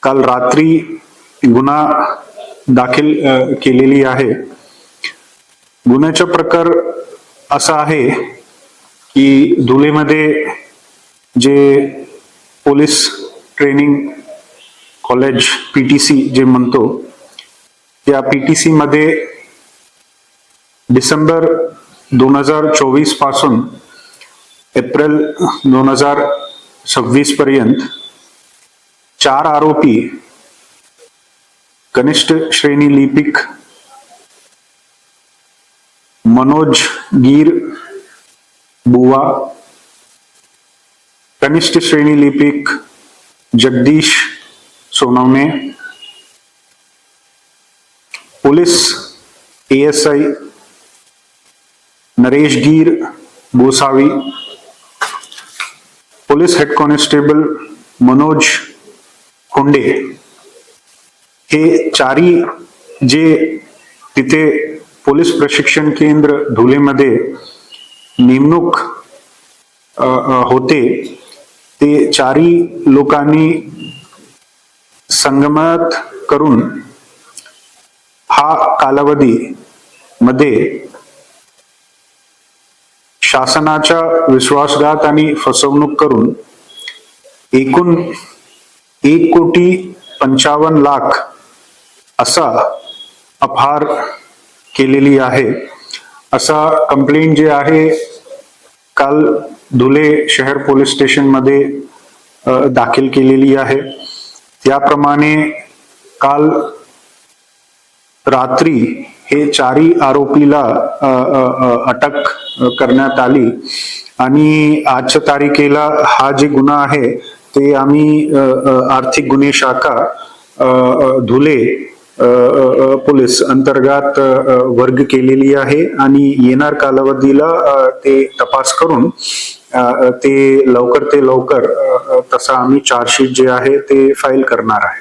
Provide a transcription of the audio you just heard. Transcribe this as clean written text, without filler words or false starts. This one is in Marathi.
काल रात्री गुन्हा दाखल केलेली आहे। गुन्ह्याचा प्रकार असा आहे की धुळेमध्ये जे पोलीस ट्रेनिंग कॉलेज पीटीसी जे म्हणतो, त्या पीटीसी मध्ये डिसेंबर 2024 पासून एप्रिल 2026 पर्यंत 4 आरोपी कनिष्ठ श्रेणी लिपिक मनोज गीर बुवा, कनिष्ठ श्रेणी लिपिक Jagdish Sonawane, police ASI Naresh Gir Gosavi, police head constable Manoj Khonde, हे चारी जे तिथे पोलीस प्रशिक्षण केंद्र धुळेमध्ये नेमणूक होते, ते चारी लोकांनी संगमत करून हा कालावधी मध्ये शासनाचा विश्वासघात आणि फसवणूक करून एकूण 1,55,00,000 असा अपहार केलेली आहे। असा कंप्लेंट जे आहे काल धुळे शहर पोलीस स्टेशन मध्ये दाखल केलेली आहे। त्याप्रमाणे काल रात्री हे चारी आरोपीला अटक करण्यात आली आणि आजच्या तारखेला हा जे गुन्हा आहे ते आम्ही आर्थिक गुन्हे शाखा धुळे पोलीस अंतर्गत वर्ग केलेली आहे आणि येणार कालावधीला ते तपास करून ते लवकर तसा आम्ही चार्जशीट जे आहे ते फाईल करणार आहे।